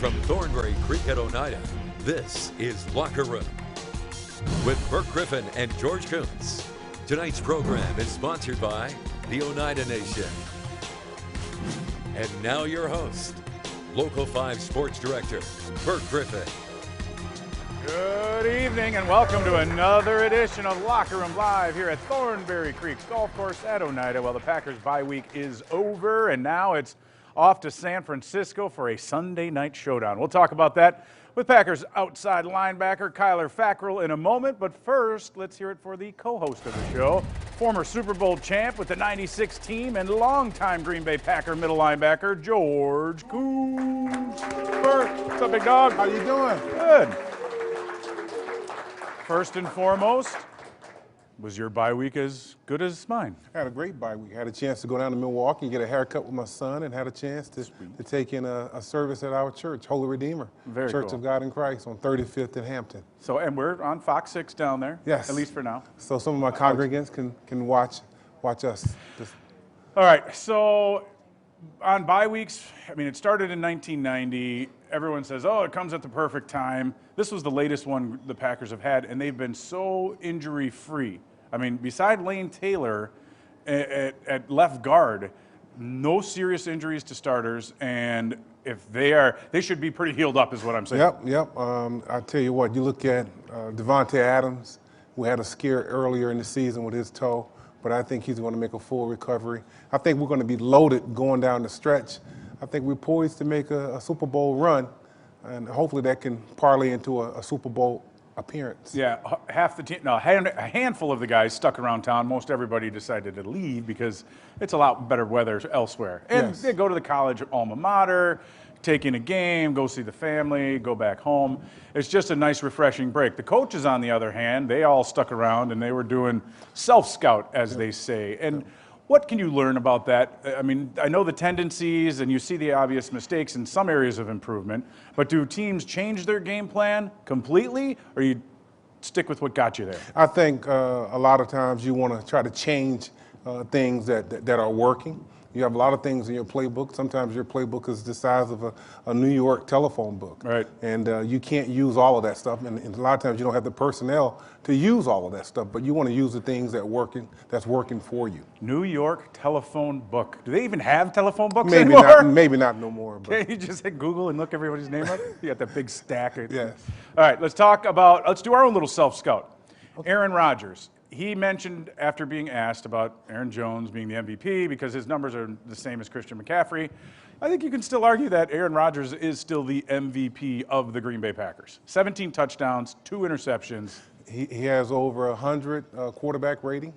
From Thornbury Creek at Oneida, this is Locker Room with Burke Griffin and George Kuntz. Tonight's program is sponsored by the Oneida Nation. And now your host, Local 5 Sports Director, Burke Griffin. Good evening and welcome to another edition of Locker Room Live here at Thornbury Creek's Golf Course at Oneida. Well, the Packers bye week is over and now it's off to San Francisco for a Sunday night showdown. We'll talk about that with Packers outside linebacker Kyler Fackrell in a moment. But first, let's hear it for the co-host of the show, former Super Bowl champ with the 96 team and longtime Green Bay Packer middle linebacker, George Kuntz. Bert, what's up, big dog? How you doing? Good. First and foremost, was your bye week as good as mine? I had a great bye week. I had a chance to go down to Milwaukee and get a haircut with my son, and had a chance to take in a service at our church, Holy Redeemer Church of God in Christ on 35th and Hampton. So, and we're on Fox 6 down there. Yes. At least for now. So some of my congregants can watch us. All right. So on bye weeks, I mean, it started in 1990. Everyone says, oh, it comes at the perfect time. This was the latest one the Packers have had, and they've been so injury-free. I mean, beside Lane Taylor at left guard, no serious injuries to starters, and if they should be pretty healed up is what I'm saying. Yep. I tell you what, you look at Devontae Adams, who had a scare earlier in the season with his toe, but I think he's going to make a full recovery. I think we're going to be loaded going down the stretch. I think we're poised to make a Super Bowl run, and hopefully that can parlay into a Super Bowl appearance. Yeah, half the team, no, a handful of the guys stuck around town. Most everybody decided to leave because it's a lot better weather elsewhere. And Yes. They go to the college alma mater, take in a game, go see the family, go back home. It's just a nice, refreshing break. The coaches, on the other hand, they all stuck around and they were doing self-scout, as they say. And what can you learn about that? I mean, I know the tendencies and you see the obvious mistakes in some areas of improvement, but do teams change their game plan completely, or you stick with what got you there? I think a lot of times you want to try to change things that are working. You have a lot of things in your playbook. Sometimes your playbook is the size of a New York telephone book. Right. And you can't use all of that stuff. And a lot of times you don't have the personnel to use all of that stuff, but you want to use the things that's working for you. New York telephone book. Do they even have telephone books Maybe anymore? maybe not no more. But Can't you just hit Google and look everybody's name up? You got that big stack. Yes. All right, let's do our own little self-scout. Okay. Aaron Rodgers. He mentioned after being asked about Aaron Jones being the MVP because his numbers are the same as Christian McCaffrey. I think you can still argue that Aaron Rodgers is still the MVP of the Green Bay Packers. 17 touchdowns, 2 interceptions. He has over 100 quarterback rating.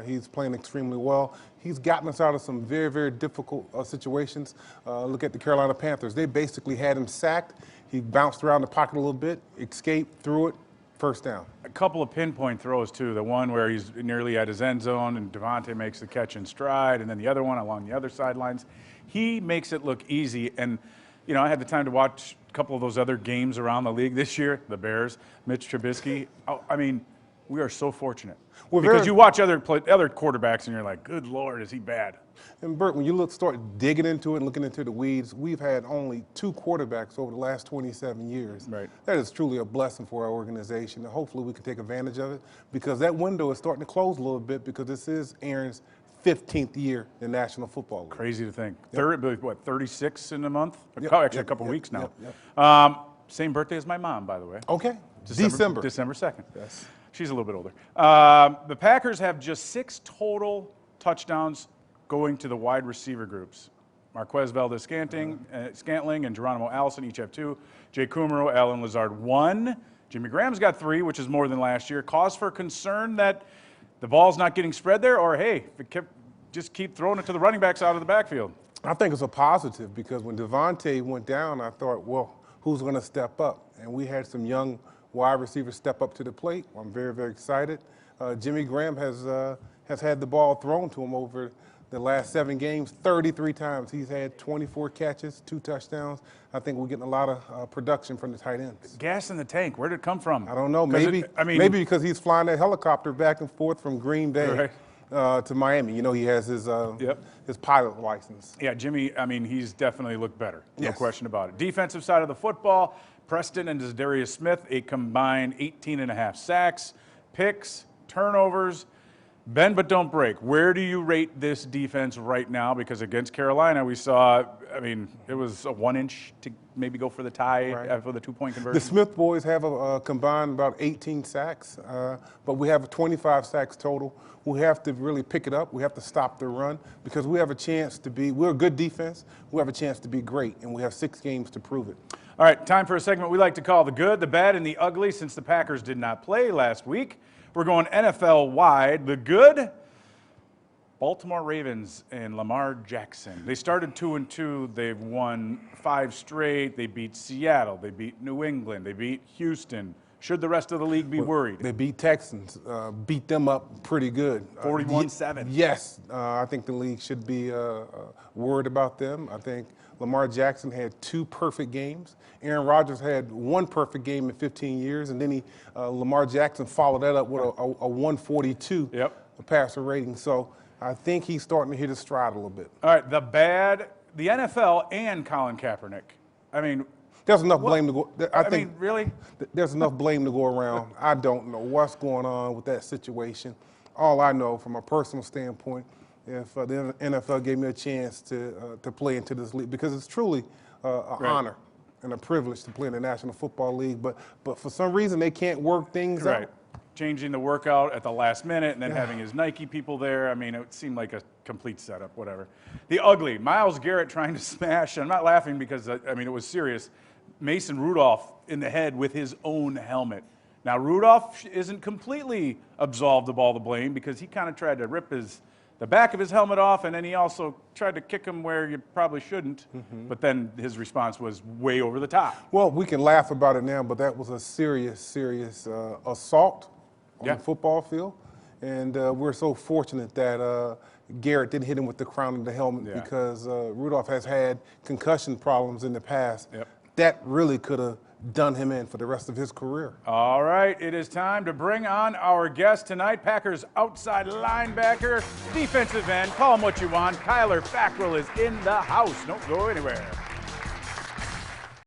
He's playing extremely well. He's gotten us out of some very, very difficult situations. Look at the Carolina Panthers. They basically had him sacked. He bounced around the pocket a little bit, escaped, threw it, first down. A couple of pinpoint throws, too. The one where he's nearly at his end zone and Devontae makes the catch in stride, and then the other one along the other sidelines. He makes it look easy. And, you know, I had the time to watch a couple of those other games around the league this year, the Bears, Mitch Trubisky. Oh, I mean, we are so fortunate. Because you watch other quarterbacks and you're like, good Lord, is he bad? And Bert, when you start digging into it and looking into the weeds, we've had only 2 quarterbacks over the last 27 years. Right. That is truly a blessing for our organization, and hopefully we can take advantage of it because that window is starting to close a little bit because this is Aaron's 15th year in the National Football League. Crazy to think. Yep. 36 in a month? Yep. Actually, a couple weeks now. Yep. Same birthday as my mom, by the way. Okay. December 2nd. Yes. She's a little bit older. The Packers have just 6 total touchdowns going to the wide receiver groups. Marquez Valdez-Scantling and Geronimo Allison each have 2. Jay Kumaro, Allen Lazard 1. Jimmy Graham's got 3, which is more than last year. Cause for concern that the ball's not getting spread there, or hey, just keep throwing it to the running backs out of the backfield? I think it's a positive because when Devontae went down, I thought, well, who's going to step up? And we had some young wide receivers step up to the plate. I'm very, very excited. Jimmy Graham has had the ball thrown to him over the last 7 games 33 times. He's had 24 catches, 2 touchdowns. I think we're getting a lot of production from the tight ends. Gas in the tank. Where did it come from? I don't know. Maybe because he's flying that helicopter back and forth from Green Bay. Right. to Miami. You know, he has his pilot license. Yeah, Jimmy, I mean, he's definitely looked better. No Yes. question about it. Defensive side of the football, Preston and Darius Smith, a combined 18.5 sacks, picks, turnovers. Bend but don't break. Where do you rate this defense right now? Because against Carolina, we saw, I mean, it was a 1 inch to maybe go for the tie for the 2-point conversion. The Smith boys have a combined about 18 sacks, but we have 25 sacks total. We have to really pick it up. We have to stop the run because we have a chance to be, we're a good defense. We have a chance to be great, and we have 6 games to prove it. All right, time for a segment we like to call the good, the bad, and the ugly since the Packers did not play last week. We're going NFL wide. The good, Baltimore Ravens and Lamar Jackson. They started 2-2. They've won 5 straight. They beat Seattle. They beat New England. They beat Houston. Should the rest of the league be worried? They beat Texans, beat them up pretty good. 41-7. Yes, I think the league should be worried about them. I think Lamar Jackson had 2 perfect games. Aaron Rodgers had 1 perfect game in 15 years, and then Lamar Jackson followed that up with a 142 passer rating. So I think he's starting to hit his stride a little bit. All right, the bad, the NFL and Colin Kaepernick. I mean, there's enough blame to go. I think really, there's enough blame to go around. I don't know what's going on with that situation. All I know, from a personal standpoint, if the NFL gave me a chance to play into this league, because it's truly an honor and a privilege to play in the National Football League, but for some reason they can't work things out. Changing the workout at the last minute and then having his Nike people there. I mean, it seemed like a complete setup, whatever. The ugly, Myles Garrett trying to smash, and I'm not laughing because, I mean, it was serious, Mason Rudolph in the head with his own helmet. Now, Rudolph isn't completely absolved of all the blame because he kind of tried to rip the back of his helmet off, and then he also tried to kick him where you probably shouldn't, but then his response was way over the top. Well, we can laugh about it now, but that was a serious, serious assault on the football field, and we're so fortunate that Garrett didn't hit him with the crown of the helmet because Rudolph has had concussion problems in the past. That really could have done him in for the rest of his career. All right, it is time to bring on our guest tonight, Packers outside linebacker, defensive end, call him what you want. Kyler Fackrell is in the house. Don't go anywhere.